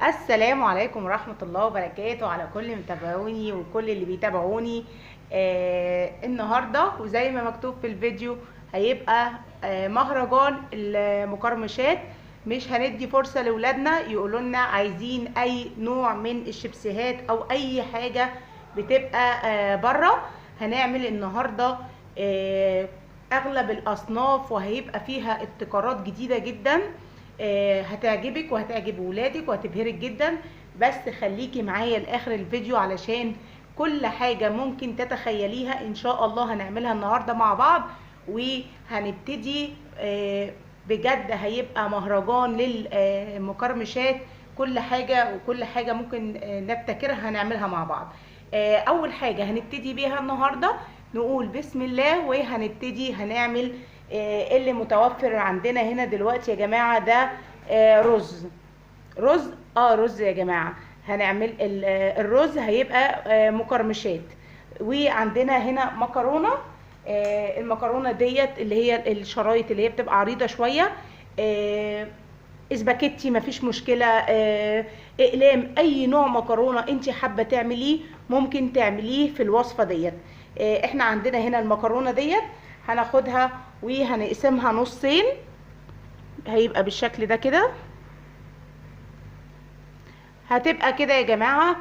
السلام عليكم ورحمة الله وبركاته على كل متابعوني وكل اللي بيتابعوني. النهاردة وزي ما مكتوب في الفيديو هيبقى مهرجان المقرمشات. مش هندي فرصة لولادنا يقولوا لنا عايزين اي نوع من الشيبسيهات او اي حاجة بتبقى بره. هنعمل النهاردة اغلب الاصناف وهيبقى فيها ابتكارات جديدة جدا. هتعجبك وهتعجب ولادك وهتبهرك جدا. بس خليكي معايا لاخر الفيديو علشان كل حاجة ممكن تتخيليها ان شاء الله هنعملها النهاردة مع بعض. وهنبتدي بجد هيبقى مهرجان للمقرمشات. كل حاجة وكل حاجة ممكن نبتكرها هنعملها مع بعض. اول حاجة هنبتدي بيها النهاردة نقول بسم الله وهنبتدي هنعمل اللي متوفر عندنا هنا دلوقتي يا جماعة. ده رز يا جماعة. هنعمل الرز هيبقى مقرمشات. وعندنا هنا مكرونة. المكرونة ديت اللي هي الشرايط اللي هي بتبقى عريضة شوية. اسباجيتي مفيش مشكلة. اقلام اي نوع مكرونة انت حابة تعمليه ممكن تعمليه في الوصفة ديت. احنا عندنا هنا المكرونة ديت هناخدها وهنقسمها نصين. هيبقى بالشكل ده كده. هتبقى كده يا جماعة.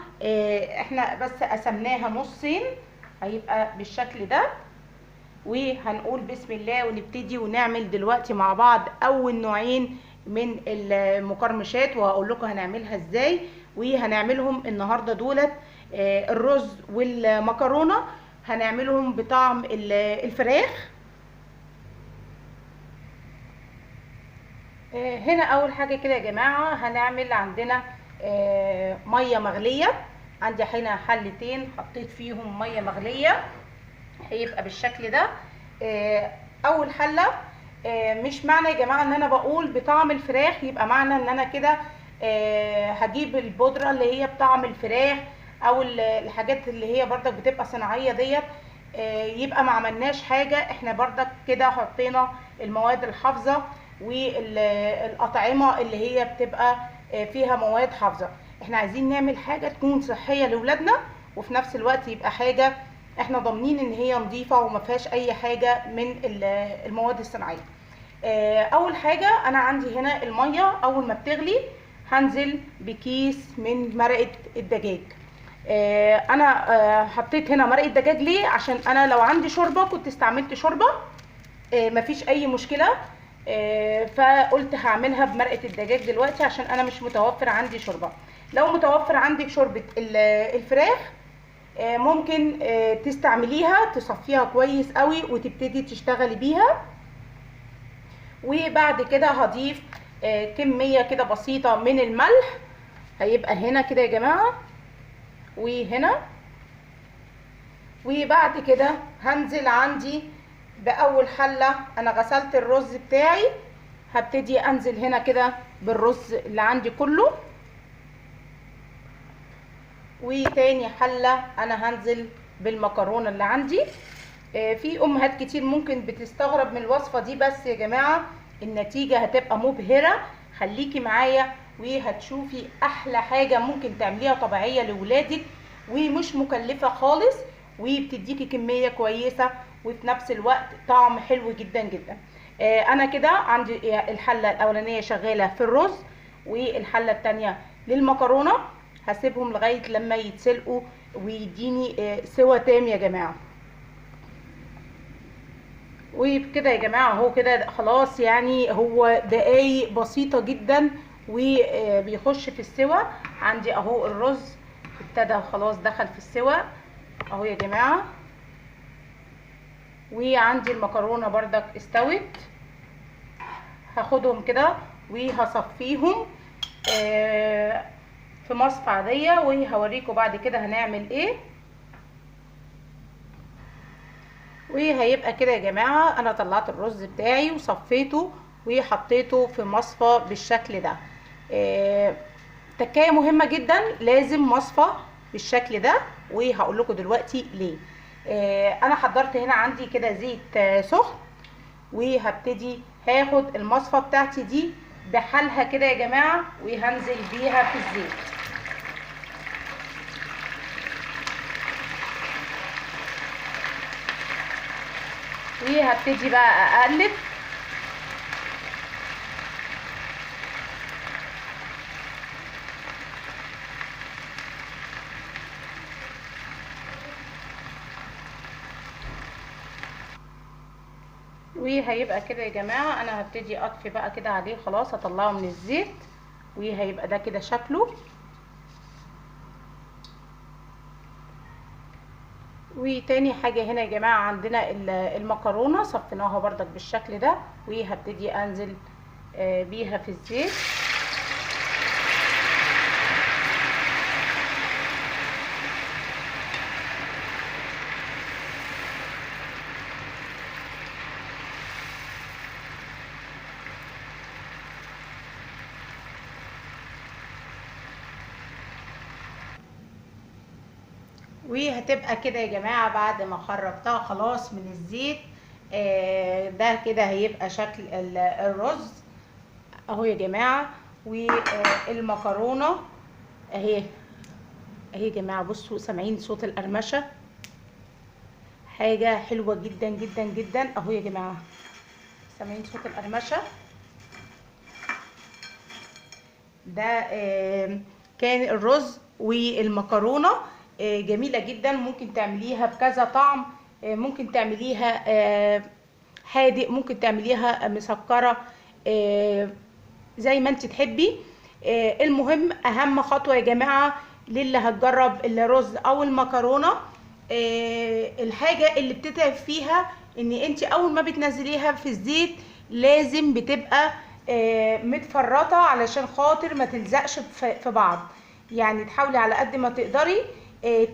احنا بس قسمناها نصين هيبقى بالشكل ده. وهنقول بسم الله ونبتدي ونعمل دلوقتي مع بعض اول نوعين من المقرمشات وهقول لكم هنعملها ازاي. وهنعملهم النهارده دولت الرز والمكرونة. هنعملهم بطعم الفراخ. هنا اول حاجة كده يا جماعة هنعمل عندنا مية مغلية. عندي هنا حلتين حطيت فيهم مية مغلية هيبقى بالشكل ده. اول حلة مش معنى يا جماعة ان انا بقول بطعم الفراخ يبقى معنى ان انا كده هجيب البودرة اللي هي بطعم الفراخ او الحاجات اللي هي بردك بتبقى صناعية ديت. يبقى ما عملناش حاجة. احنا بردك كده حطينا المواد الحافظة والأطعمة اللي هي بتبقى فيها مواد حافظة. احنا عايزين نعمل حاجة تكون صحية لولادنا وفي نفس الوقت يبقى حاجة احنا ضامنين ان هي نظيفة وما فيهاش اي حاجة من المواد الصناعية. اول حاجة انا عندي هنا المية اول ما بتغلي هنزل بكيس من مرقة الدجاج. انا حطيت هنا مرقة دجاج ليه؟ عشان انا لو عندي شوربة كنت استعملت شوربة مفيش اي مشكلة. فقلت هعملها بمرقة الدجاج دلوقتي عشان انا مش متوفر عندي شوربة. لو متوفر عندك شوربة الفراخ ممكن تستعمليها تصفيها كويس قوي وتبتدي تشتغلي بيها. وبعد كده هضيف كمية كده بسيطة من الملح. هيبقى هنا كده يا جماعة وهنا. وبعد كده هنزل عندي بأول حلة. أنا غسلت الرز بتاعي هبتدي أنزل هنا كده بالرز اللي عندي كله. وتاني حلة أنا هنزل بالمكرونة اللي عندي. في أمهات كتير ممكن بتستغرب من الوصفة دي بس يا جماعة النتيجة هتبقى مبهرة. خليكي معايا وهتشوفي أحلى حاجة ممكن تعمليها طبيعية لولادك ومش مكلفة خالص وبتديكي كمية كويسة وفي نفس الوقت طعم حلو جدا جدا. انا كده عندي الحلة الاولانية شغالة في الرز والحلة التانية للمكرونة. هسيبهم لغاية لما يتسلقوا ويديني سوا تام يا جماعة. وبكده يا جماعة اهو كده خلاص يعني هو دقايق بسيطة جدا وبيخش في السوا. عندي اهو الرز ابتدى خلاص دخل في السوا اهو يا جماعة. وعندي المكرونة بردك استوت. هاخدهم كده وهصفيهم في مصفى عادية وهوريكم بعد كده هنعمل ايه. وهيبقى كده يا جماعة انا طلعت الرز بتاعي وصفيته وحطيته في مصفى بالشكل ده. تكاية مهمة جدا لازم مصفى بالشكل ده وهقول لكم دلوقتي ليه. انا حضرت هنا عندي كده زيت سخن وهبتدي هاخد المصفى بتاعتي دي بحالها كده يا جماعه، وهنزل بيها في الزيت. وهبتدي بقى اقلب. وهيبقى كده يا جماعه، انا هبتدي اطفي بقى كده عليه، خلاص هطلعه من الزيت. وهيبقى ده كده شكله. وتاني حاجه هنا يا جماعه، عندنا المكرونه صفيناها بردك بالشكل ده، وهبتدي انزل بيها في الزيت. وهتبقى كده يا جماعه بعد ما خرجتها خلاص من الزيت. ده كده هيبقى شكل الرز اهو يا جماعه. والمكرونه اهي يا جماعه، بصوا سامعين صوت القرمشه؟ حاجه حلوه جدا جدا جدا اهو يا جماعه، سامعين صوت القرمشه؟ ده كان الرز والمكرونه. جميله جدا، ممكن تعمليها بكذا طعم. ممكن تعمليها حادق، ممكن تعمليها مسكره، زي ما انت تحبي. المهم اهم خطوه يا جماعه للي هتجرب الرز او المكرونه، الحاجه اللي بتتعب فيها ان انت اول ما بتنزليها في الزيت لازم بتبقى متفرطه علشان خاطر ما تلزقش في بعض. يعني تحاولي على قد ما تقدري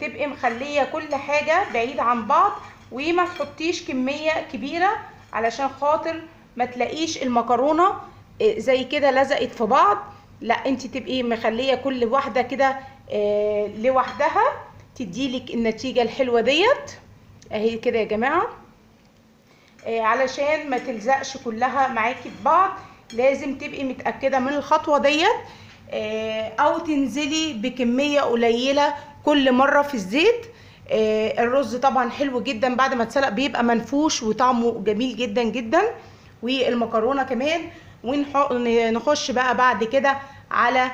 تبقي مخليه كل حاجه بعيد عن بعض، وما تحطيش كميه كبيره علشان خاطر ما تلاقيش المكرونه زي كده لزقت في بعض. لا، انت تبقي مخليه كل واحده كده لوحدها تديلك النتيجه الحلوه ديت اهي كده يا جماعه. علشان ما تلزقش كلها معاكي في بعض لازم تبقي متاكده من الخطوه ديت، او تنزلي بكميه قليله كل مره في الزيت. الرز طبعا حلو جدا بعد ما اتسلق، بيبقى منفوش وطعمه جميل جدا جدا، والمكرونه كمان. ونخش بقى بعد كده على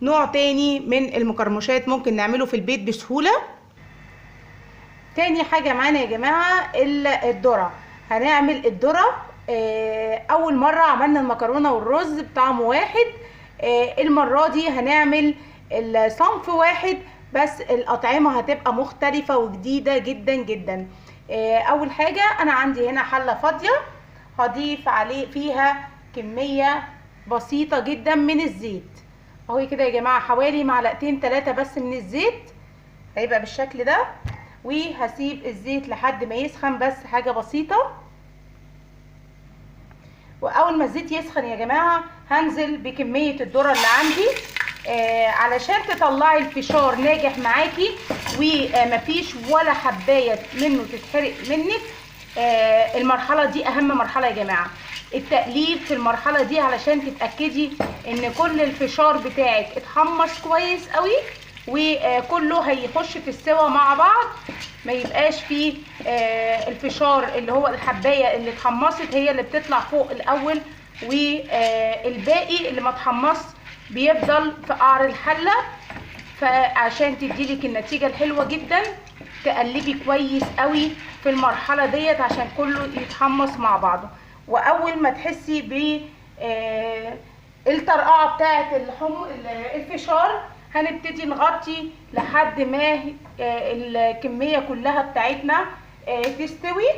نوع تاني من المقرمشات ممكن نعمله في البيت بسهوله. تاني حاجه معانا يا جماعه الذره. هنعمل الذره. اول مره عملنا المكرونه والرز بطعم واحد، المره دي هنعمل الصنف واحد بس الاطعمه هتبقى مختلفه وجديده جدا جدا. اول حاجه انا عندي هنا حله فاضيه، هضيف عليه فيها كميه بسيطه جدا من الزيت اهو كده يا جماعه، حوالي معلقتين 3 بس من الزيت، هيبقى بالشكل ده. وهسيب الزيت لحد ما يسخن، بس حاجه بسيطه. واول ما الزيت يسخن يا جماعه هنزل بكميه الذره اللي عندي، علشان تطلعي الفشار ناجح معاكي ومفيش ولا حبايه منه تتحرق منك. المرحله دي اهم مرحله يا جماعه، التقليب في المرحله دي علشان تتاكدي ان كل الفشار بتاعك اتحمص كويس قوي وكله هيخش في السوا مع بعض، ما يبقاش فيه الفشار اللي هو الحبايه اللي اتحمصت هي اللي بتطلع فوق الاول، والباقي اللي ما اتحمص بيفضل في قعر الحله. فعشان تديلك النتيجه الحلوه جدا تقلبي كويس قوي في المرحله ديت عشان كله يتحمص مع بعضه. واول ما تحسي ب الطرقعه بتاعه الفشار هنبتدي نغطي لحد ما الكميه كلها بتاعتنا تستوي.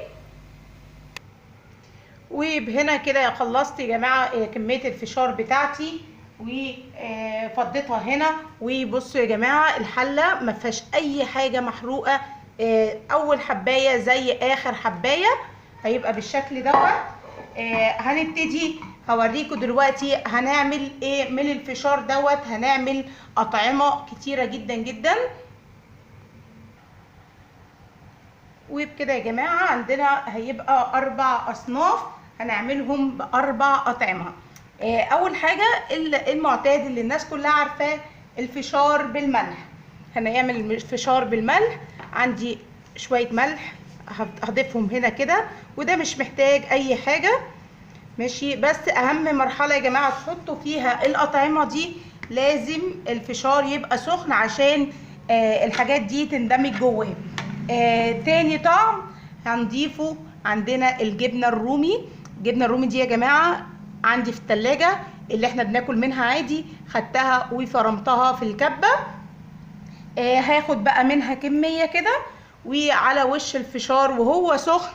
وبهنا كده خلصت يا جماعه كميه الفشار بتاعتي وفضيتها هنا. وبصوا يا جماعه الحله ما فيهاش اي حاجه محروقه، اول حبايه زي اخر حبايه، هيبقى بالشكل دوت. هنبتدي هوريكم دلوقتي هنعمل ايه من الفشار دوت. هنعمل اطعمه كتيره جدا جدا. وبكده يا جماعه عندنا هيبقى 4 اصناف هنعملهم ب4 اطعمه. اول حاجه المعتاد اللي الناس كلها عارفاه، الفشار بالملح. هنعمل الفشار بالملح. عندي شويه ملح هضيفهم هنا كده، وده مش محتاج اي حاجه ماشي. بس اهم مرحله يا جماعه تحطوا فيها الاطعمه دي، لازم الفشار يبقى سخن عشان الحاجات دي تندمج جواه. تاني طعم هنضيفه عندنا الجبنه الرومي. الجبنه الرومي دي يا جماعه عندي في التلاجة اللي احنا بناكل منها عادي، خدتها وفرمتها في الكبه. هاخد بقى منها كميه كده، وعلى وش الفشار وهو سخن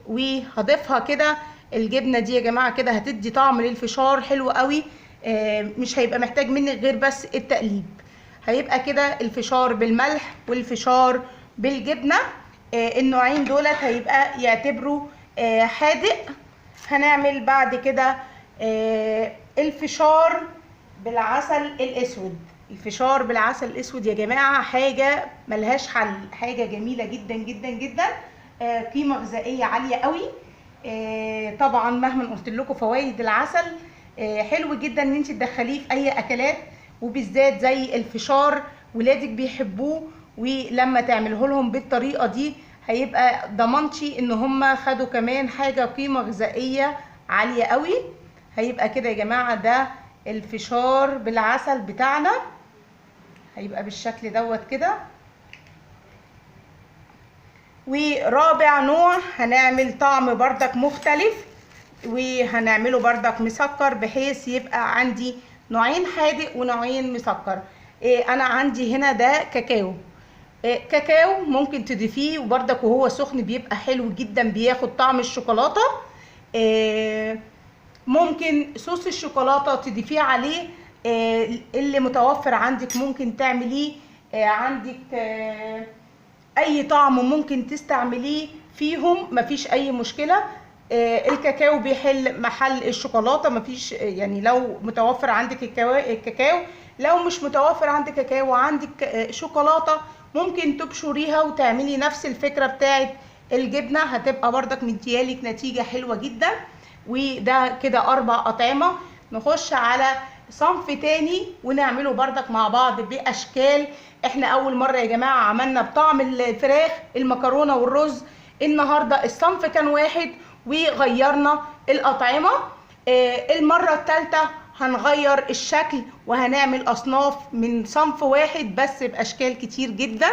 وهضيفها كده. الجبنه دي يا جماعه كده هتدي طعم للفشار حلو قوي. مش هيبقى محتاج منك غير بس التقليب. هيبقى كده الفشار بالملح والفشار بالجبنه. النوعين دولت هيبقى يعتبروا حادق. هنعمل بعد كده الفشار بالعسل الاسود. الفشار بالعسل الاسود يا جماعه حاجه ملهاش حل، حاجه جميله جدا جدا جدا. قيمه غذائيه عاليه قوي. طبعا مهما قلت لكم فوائد العسل، حلو جدا ان انت تدخليه في اي اكلات، وبالذات زي الفشار ولادك بيحبوه. ولما تعمله لهم بالطريقه دي هيبقى ضمنتي ان هم خدوا كمان حاجه قيمه غذائيه عاليه قوي. هيبقى كده يا جماعه ده الفشار بالعسل بتاعنا، هيبقى بالشكل دوت كده. ورابع نوع هنعمل طعم بردك مختلف، وهنعمله بردك مسكر، بحيث يبقى عندي نوعين حادق ونوعين مسكر. انا عندي هنا ده كاكاو. كاكاو ممكن تضيفيه وبردك وهو سخن بيبقى حلو جدا، بياخد طعم الشوكولاته. ممكن صوص الشوكولاته تضيفيه عليه. اللي متوفر عندك ممكن تعمليه. عندك اي طعم ممكن تستعمليه فيهم، مفيش اي مشكله. الكاكاو بيحل محل الشوكولاته، مفيش يعني لو متوفر عندك الكاكاو. لو مش متوفر عندك كاكاو وعندك شوكولاته، ممكن تبشريها وتعملي نفس الفكره بتاعت الجبنه، هتبقى بردك مديالك نتيجه حلوه جدا. وده كده 4 أطعمة. نخش على صنف تاني ونعمله بردك مع بعض باشكال. احنا اول مره يا جماعه عملنا بطعم الفراخ المكرونه والرز. النهارده الصنف كان واحد وغيرنا الاطعمه. المره الثالثه هنغير الشكل وهنعمل اصناف من صنف واحد بس باشكال كتير جدا.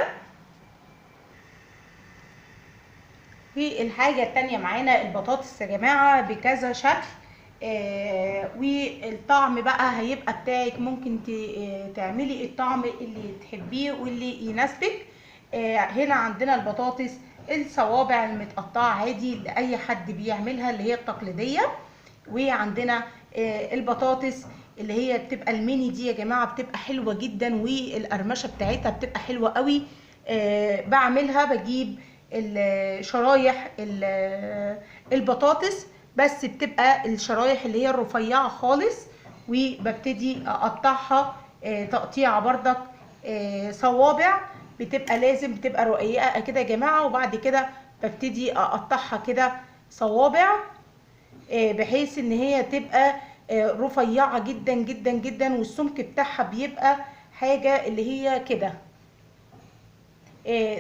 والحاجه التانيه معانا البطاطس يا جماعه بكذا شكل. والطعم بقى هيبقى بتاعك، ممكن تعملي الطعم اللي تحبيه واللي يناسبك. هنا عندنا البطاطس الصوابع المتقطعه عادي لاي حد بيعملها، اللي هي التقليديه. وعندنا البطاطس اللي هي بتبقى الميني دي يا جماعه، بتبقى حلوه جدا والقرمشه بتاعتها بتبقى حلوه قوي. بعملها بجيب شرايح البطاطس، بس بتبقى الشرايح اللي هي الرفيعه خالص، وببتدي اقطعها تقطيعه بردك صوابع. بتبقى لازم بتبقى رقيقه كده يا جماعه. وبعد كده ببتدي اقطعها كده صوابع، بحيث ان هي تبقى رفيعه جدا جدا جدا، والسمك بتاعها بيبقى حاجه اللي هي كده.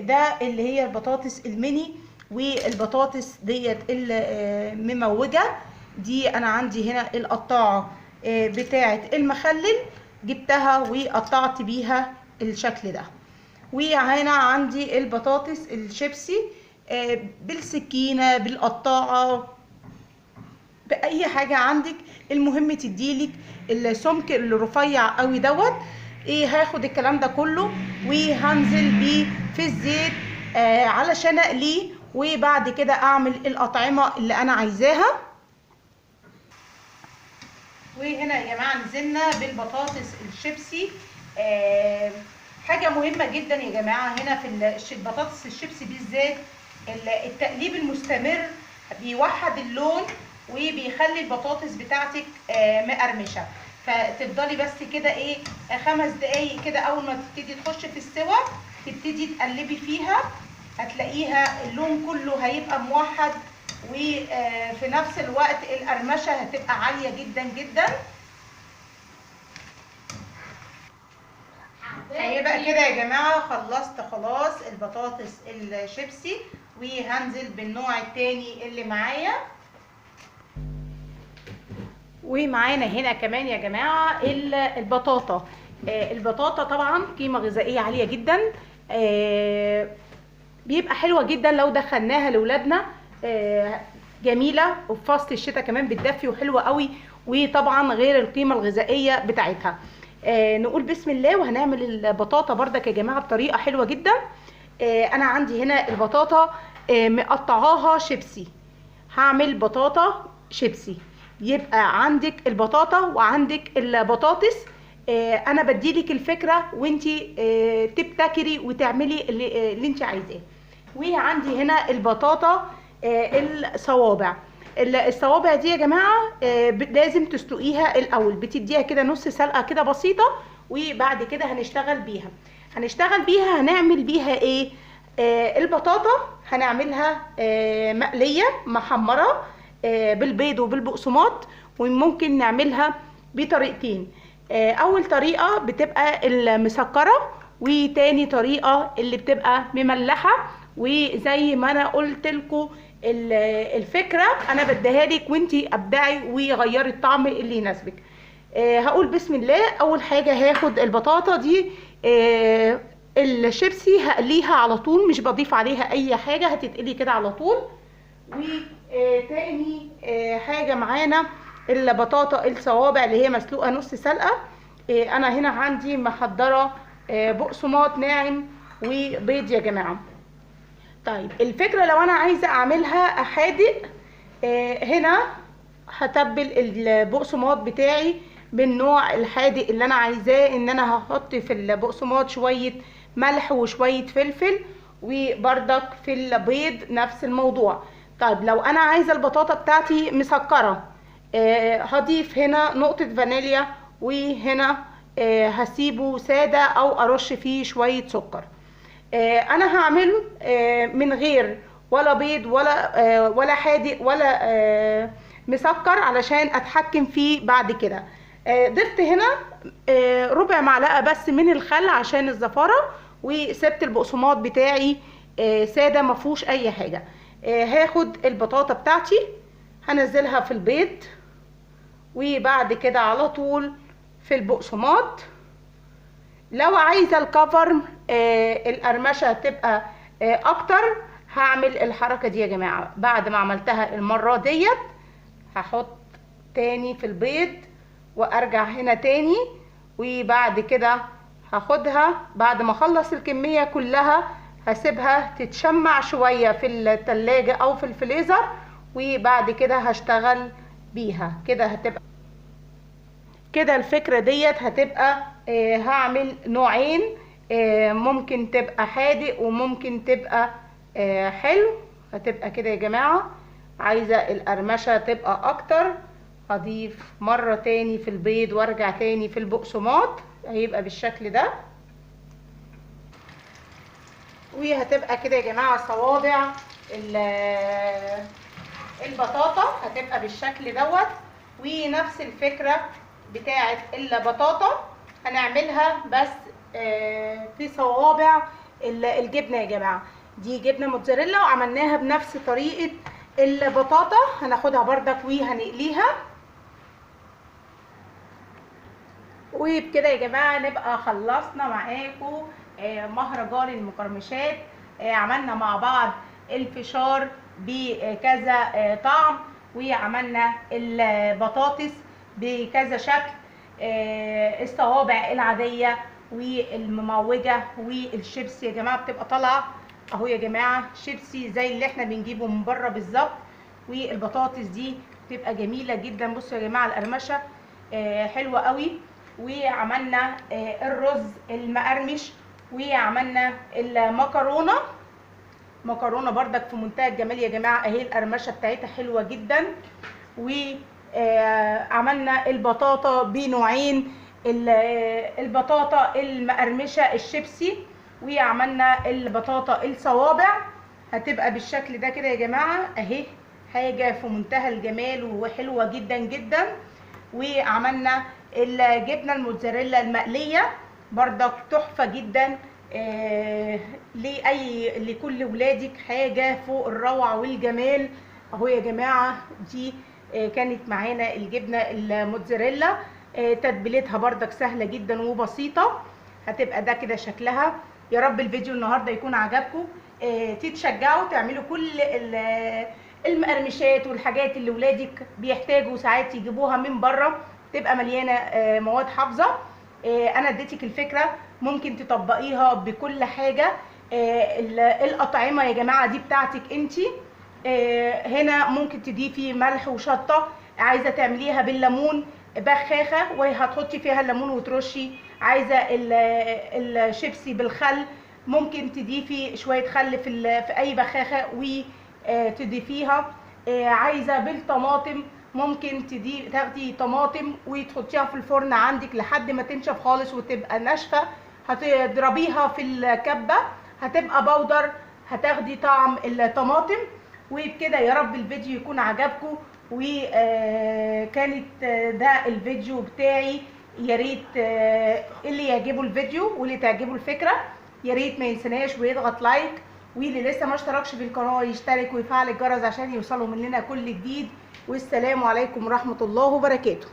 ده اللي هي البطاطس الميني. والبطاطس ديت المموجه دي انا عندي هنا القطاعه بتاعه المخلل، جبتها وقطعت بيها الشكل ده. وهنا عندي البطاطس الشيبسي بالسكينه بالقطاعه باي حاجه عندك، المهم تديلك السمك الرفيع قوي دوت. هاخد الكلام ده كله وهنزل بيه في الزيت علشان اقليه، وبعد كده اعمل الاطعمه اللي انا عايزاها. وهنا يا جماعه نزلنا بالبطاطس الشيبسي. حاجه مهمه جدا يا جماعه هنا في البطاطس الشيبسي بالذات، التقليب المستمر بيوحد اللون وبيخلي البطاطس بتاعتك مقرمشه. فتفضلي بس كده 5 دقايق كده، اول ما تبتدي تخش في السوا تبتدي تقلبي فيها، هتلاقيها اللون كله هيبقى موحد وفي نفس الوقت القرمشه هتبقى عاليه جدا جدا. هيبقى كده يا جماعه خلصت خلاص البطاطس الشيبسي، وهنزل بالنوع التاني اللي معايا. ومعانا هنا كمان يا جماعه البطاطا. البطاطا طبعا قيمه غذائيه عاليه جدا، بيبقى حلوه جدا لو دخلناها لاولادنا، جميله، وفي فصل الشتاء كمان بتدفي وحلوه قوي، وطبعا غير القيمه الغذائيه بتاعتها. نقول بسم الله وهنعمل البطاطا بردك يا جماعه بطريقه حلوه جدا. انا عندي هنا البطاطا مقطعاها شيبسي، هعمل بطاطا شيبسي. يبقى عندك البطاطا وعندك البطاطس. انا بديلك الفكره وانتي تبتكري وتعملي اللي انت عايزاه. وعندي هنا البطاطا الصوابع. الصوابع دي يا جماعه لازم تسلقيها الاول، بتديها كده نص سلقه كده بسيطه، وبعد كده هنشتغل بيها. هنعمل بيها ايه؟ البطاطا هنعملها مقليه محمره بالبيض وبالبقسماط، وممكن نعملها بطريقتين. اول طريقه بتبقى المسكره، وتاني طريقه اللي بتبقى مملحه. وزي ما انا قلت لكم الفكره انا بديها لك وانتي ابدعي وغيري الطعم اللي يناسبك. هقول بسم الله. اول حاجه هاخد البطاطا دي الشيبسي هقليها على طول، مش بضيف عليها اي حاجه، هتتقلي كده على طول. وتاني حاجه معانا البطاطا الصوابع اللي هي مسلوقه نص سلقه. انا هنا عندي محضره بقسماط ناعم وبيض يا جماعه. طيب الفكره لو انا عايزه اعملها حادق، هنا هتبل البقسماط بتاعي بالنوع الحادق اللي انا عايزاه. ان انا هحط في البقسماط شويه ملح وشويه فلفل، وبردك في البيض نفس الموضوع. طيب لو انا عايزه البطاطا بتاعتي مسكره، هضيف هنا نقطه فانيليا، وهنا هسيبه ساده او ارش فيه شويه سكر. انا هعمله من غير ولا بيض ولا حادق ولا مسكر علشان اتحكم فيه بعد كده. ضفت هنا ربع معلقه بس من الخل عشان الزفاره، وسبت البقسماط بتاعي ساده ما فيهوش اي حاجه. هاخد البطاطا بتاعتي هنزلها في البيض، وبعد كده على طول في البقسماط. لو عايزه الكفر القرمشه تبقى اكتر، هعمل الحركه دي يا جماعه. بعد ما عملتها المره ديت هحط تاني في البيض، وارجع هنا تاني، وبعد كده هاخدها بعد ما اخلص الكميه كلها هسيبها تتشمع شويه في التلاجة او في الفريزر، وبعد كده هشتغل بيها. كده هتبقى كده الفكره ديت هتبقى هعمل نوعين، ممكن تبقى حادق وممكن تبقى حلو. هتبقى كده يا جماعه. عايزه القرمشه تبقى اكتر، هضيف مره تاني في البيض وارجع تاني في البقسماط، هيبقى بالشكل ده. وهتبقى كده يا جماعه صوابع البطاطا هتبقى بالشكل دوت. ونفس الفكره بتاعه البطاطا هنعملها بس في صوابع الجبنه يا جماعه. دي جبنه موتزاريلا وعملناها بنفس طريقه البطاطا. هناخدها بردك وهنقليها. وبكده يا جماعه نبقى خلصنا معاكم مهرجان المقرمشات. عملنا مع بعض الفشار بكذا طعم، وعملنا البطاطس بكذا شكل، الصوابع العاديه والمموجه والشيبسي يا جماعه بتبقى طالعه اهو يا جماعه شيبسي زي اللي احنا بنجيبه من بره بالظبط. والبطاطس دي بتبقى جميله جدا. بصوا يا جماعه القرمشه حلوه قوي. وعملنا الرز المقرمش، وعملنا المكرونه بردك في منتهى الجمال يا جماعه اهي. القرمشه بتاعتها حلوه جدا. وعملنا البطاطا بنوعين، البطاطا المقرمشه الشيبسي، وعملنا البطاطا الصوابع. هتبقى بالشكل ده كده يا جماعه اهي حاجه في منتهى الجمال وحلوه جدا جدا. وعملنا الجبنه الموتزاريلا المقليه بردك تحفه جدا. لكل ولادك حاجه فوق الروعه والجمال. اهو يا جماعه دي كانت معانا الجبنه الموتزاريلا. تتبيلتها بردك سهله جدا وبسيطه. هتبقى ده كده شكلها. يا رب الفيديو النهارده يكون عجبكم. تتشجعوا تعملوا كل المقرمشات والحاجات اللي ولادك بيحتاجوا ساعات يجيبوها من بره، تبقى مليانه مواد حافظه. انا اديتك الفكره، ممكن تطبقيها بكل حاجه. الاطعمه يا جماعه دي بتاعتك انتي. هنا ممكن تضيفي ملح وشطه. عايزه تعمليها بالليمون بخاخه وهتحطي فيها الليمون وترشي. عايزه الشيبسي بالخل، ممكن تضيفي شويه خل في اي بخاخه وتضيفيها. عايزه بالطماطم، ممكن تاخدي طماطم وتحطيها في الفرن عندك لحد ما تنشف خالص وتبقى ناشفه. هتضربيها في الكبه هتبقى بودر، هتاخدي طعم الطماطم. وبكده يا رب الفيديو يكون عجبكم. وكانت ده الفيديو بتاعي. يا ريت اللي يعجبه الفيديو واللي تعجبه الفكره يا ريت ما ينسناش ويضغط لايك، واللي لسه ما اشتركش في القناه يشترك ويفعل الجرس عشان يوصلوا مننا كل جديد. والسلام عليكم ورحمه الله وبركاته.